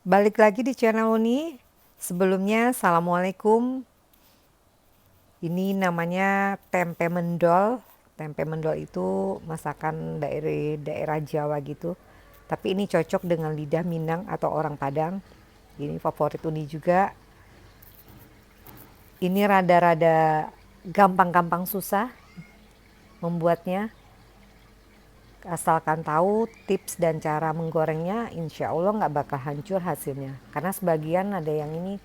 Balik lagi di channel Uni. Sebelumnya, Assalamualaikum. Ini namanya tempe mendol. Tempe mendol itu masakan dari daerah Jawa gitu. Tapi ini cocok dengan lidah Minang atau orang Padang. Ini favorit Uni juga. Ini rada-rada gampang-gampang susah membuatnya. Asalkan tahu tips dan cara menggorengnya, insya Allah nggak bakal hancur hasilnya. Karena sebagian ada yang ini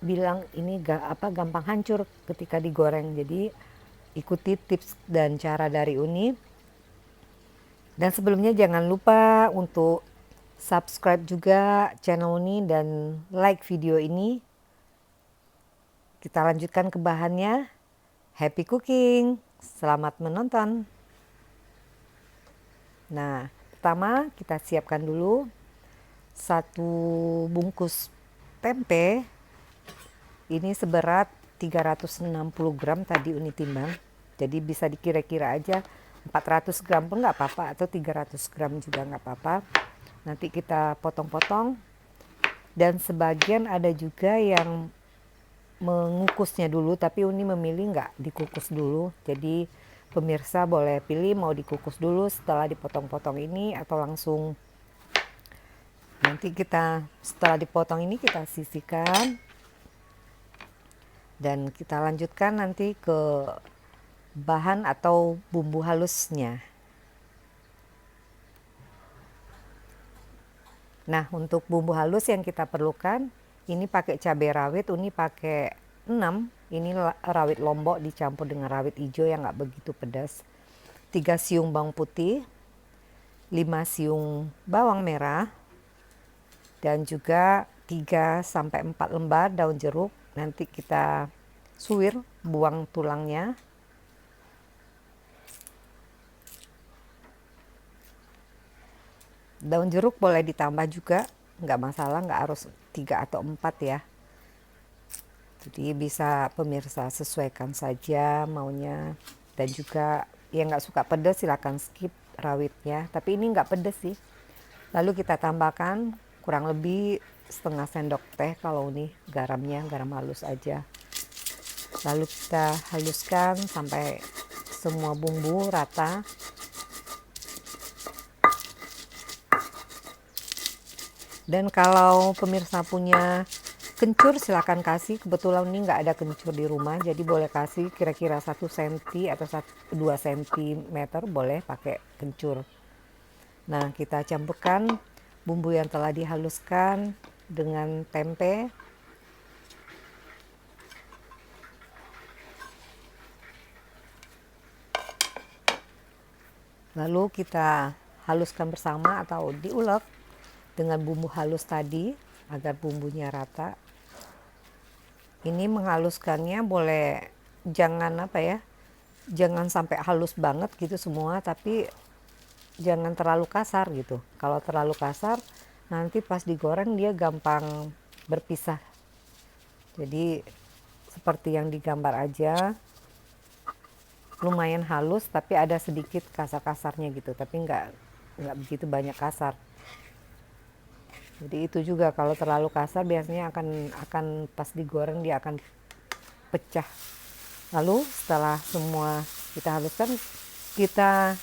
bilang ini gampang hancur ketika digoreng. Jadi ikuti tips dan cara dari Uni. Dan sebelumnya jangan lupa untuk subscribe juga channel Uni dan like video ini. Kita lanjutkan ke bahannya. Happy cooking. Selamat menonton. Nah, pertama kita siapkan dulu satu bungkus tempe. Ini seberat 360 gram tadi Uni timbang. Jadi bisa dikira-kira aja 400 gram pun nggak apa-apa atau 300 gram juga nggak apa-apa. Nanti kita potong-potong. Dan sebagian ada juga yang mengukusnya dulu, tapi Uni memilih nggak dikukus dulu. Jadi pemirsa boleh pilih mau dikukus dulu setelah dipotong-potong ini atau langsung. Nanti kita setelah dipotong ini kita sisihkan. Dan kita lanjutkan nanti ke bahan atau bumbu halusnya. Nah, untuk bumbu halus yang kita perlukan, ini pakai cabai rawit, Uni pakai 6. Ini rawit lombok dicampur dengan rawit hijau yang nggak begitu pedas. 3 siung bawang putih, 5 siung bawang merah, dan juga 3 sampai 4 lembar daun jeruk. Nanti kita suwir, buang tulangnya. Daun jeruk boleh ditambah juga, nggak masalah, nggak harus 3 atau 4 ya. Jadi bisa pemirsa sesuaikan saja maunya. Dan juga yang nggak suka pedas silahkan skip rawitnya. Tapi ini nggak pedas sih. Lalu kita tambahkan kurang lebih setengah sendok teh kalau ini garamnya, garam halus aja. Lalu kita haluskan sampai semua bumbu rata. Dan kalau pemirsa punya kencur silahkan kasih. Kebetulan ini nggak ada kencur di rumah, jadi boleh kasih kira-kira 1 cm atau 2 cm boleh pakai kencur. Nah, kita campurkan bumbu yang telah dihaluskan dengan tempe. Lalu kita haluskan bersama atau diulek dengan bumbu halus tadi agar bumbunya rata. Ini menghaluskannya boleh jangan jangan sampai halus banget gitu semua, tapi jangan terlalu kasar gitu. Kalau terlalu kasar nanti pas digoreng dia gampang berpisah. Jadi seperti yang digambar aja, lumayan halus tapi ada sedikit kasar-kasarnya gitu, tapi nggak begitu banyak kasar. Jadi itu juga kalau terlalu kasar biasanya akan pas digoreng dia akan pecah. Lalu setelah semua kita haluskan, kita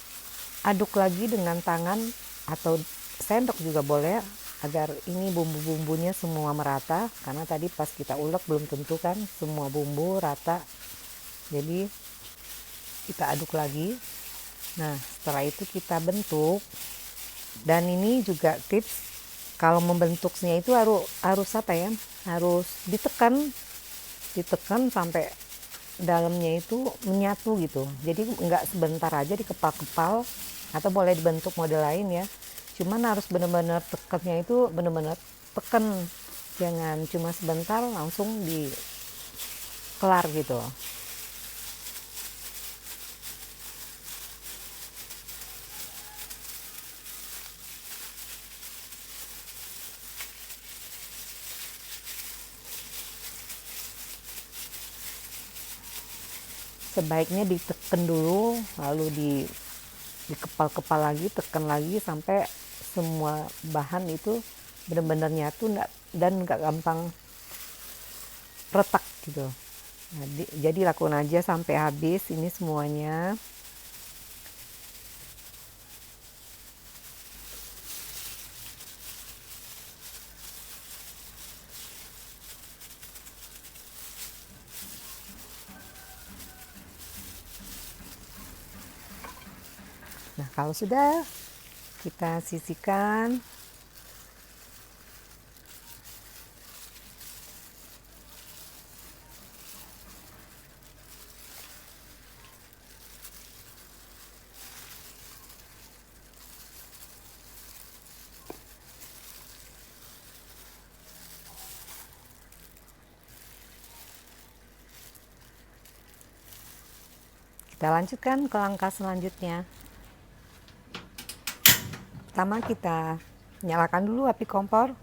aduk lagi dengan tangan atau sendok juga boleh agar ini bumbu-bumbunya semua merata, karena tadi pas kita ulek belum tentu kan semua bumbu rata. Jadi kita aduk lagi. Nah, setelah itu kita bentuk. Dan ini juga tips, kalau membentuknya itu harus harus ditekan sampai dalamnya itu menyatu gitu. Jadi nggak sebentar aja dikepal-kepal, atau boleh dibentuk model lain ya. Cuman harus benar-benar tekannya itu benar-benar tekan, jangan cuma sebentar langsung dikelar gitu. Sebaiknya ditekan dulu, lalu dikepal-kepal lagi, tekan lagi sampai semua bahan itu bener-bener nyatu dan nggak gampang retak gitu. Jadi lakukan aja sampai habis ini semuanya. Nah, kalau sudah kita sisihkan. Kita lanjutkan ke langkah selanjutnya. Pertama kita nyalakan dulu api kompor.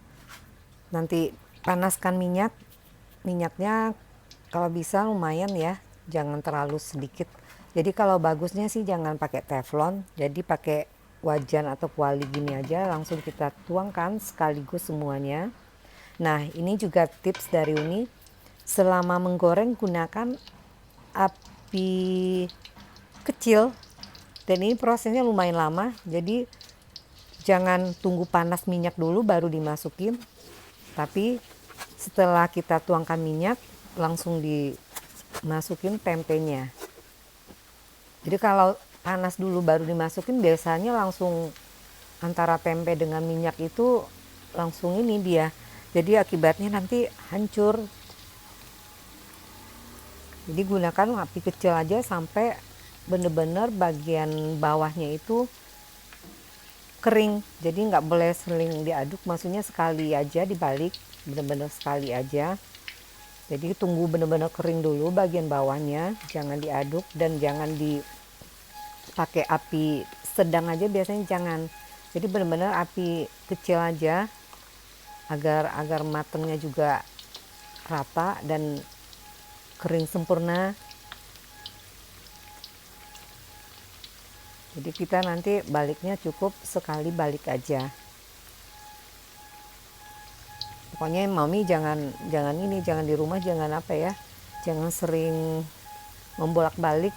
Nanti panaskan minyak. Minyaknya kalau bisa lumayan ya, jangan terlalu sedikit. Jadi kalau bagusnya sih jangan pakai teflon, jadi pakai wajan atau kuali gini aja, langsung kita tuangkan sekaligus semuanya. Nah, ini juga tips dari Uni. Selama menggoreng gunakan api kecil, dan ini prosesnya lumayan lama, jadi jangan tunggu panas minyak dulu baru dimasukin, tapi setelah kita tuangkan minyak langsung dimasukin tempenya. Jadi kalau panas dulu baru dimasukin biasanya langsung antara tempe dengan minyak itu langsung ini dia, jadi akibatnya nanti hancur. Jadi gunakan api kecil aja sampai bener-bener bagian bawahnya itu kering. Jadi nggak boleh sering diaduk, maksudnya sekali aja dibalik, bener-bener sekali aja. Jadi tunggu bener-bener kering dulu bagian bawahnya, jangan diaduk dan jangan dipakai api sedang aja, biasanya jangan. Jadi bener-bener api kecil aja agar matangnya juga rata dan kering sempurna. Jadi kita nanti baliknya cukup sekali balik aja. Pokoknya mami jangan di rumah jangan apa ya, jangan sering membolak-balik.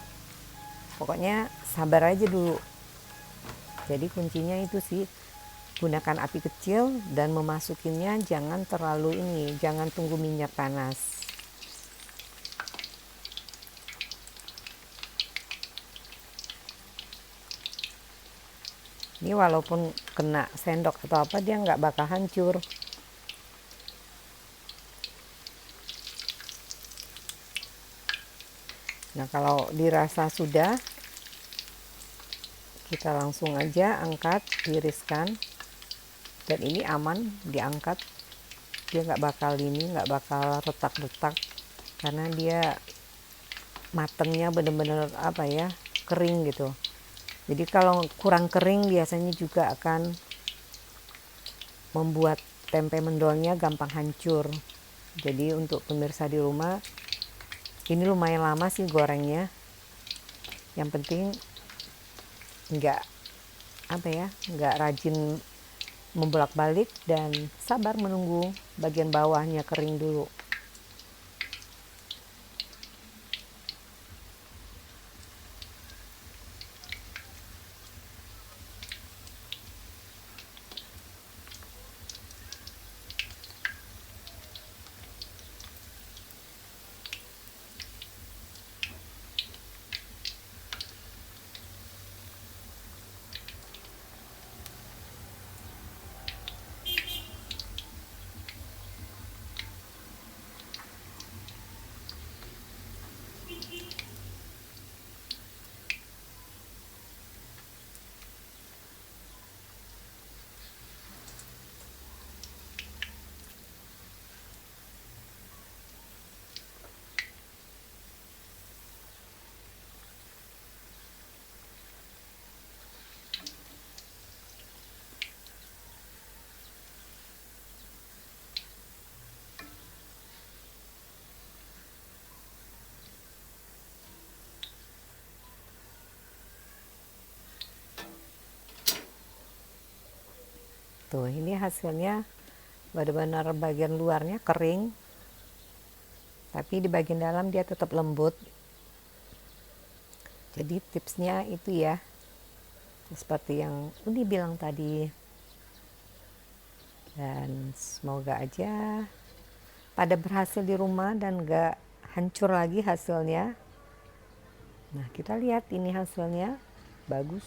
Pokoknya sabar aja dulu. Jadi kuncinya itu sih, gunakan api kecil dan memasukinnya jangan terlalu jangan tunggu minyak panas. Ini walaupun kena sendok atau apa dia nggak bakal hancur. Nah, kalau dirasa sudah, kita langsung aja angkat, tiriskan. Dan ini aman diangkat, dia nggak bakal retak-retak karena dia matangnya bener-bener kering gitu. Jadi kalau kurang kering biasanya juga akan membuat tempe mendolnya gampang hancur. Jadi untuk pemirsa di rumah, ini lumayan lama sih gorengnya. Yang penting nggak rajin membolak-balik dan sabar menunggu bagian bawahnya kering dulu. Tuh, ini hasilnya benar-benar bagian luarnya kering, tapi di bagian dalam dia tetap lembut. Jadi tipsnya itu ya, seperti yang Uni bilang tadi. Dan semoga aja pada berhasil di rumah dan gak hancur lagi hasilnya. Nah, kita lihat ini hasilnya bagus,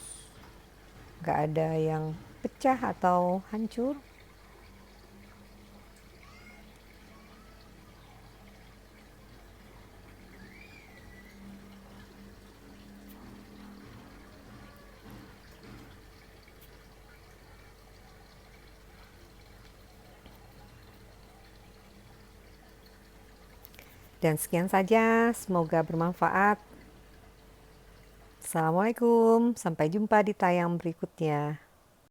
gak ada yang pecah atau hancur. Dan sekian saja, semoga bermanfaat. Assalamualaikum, sampai jumpa di tayang berikutnya.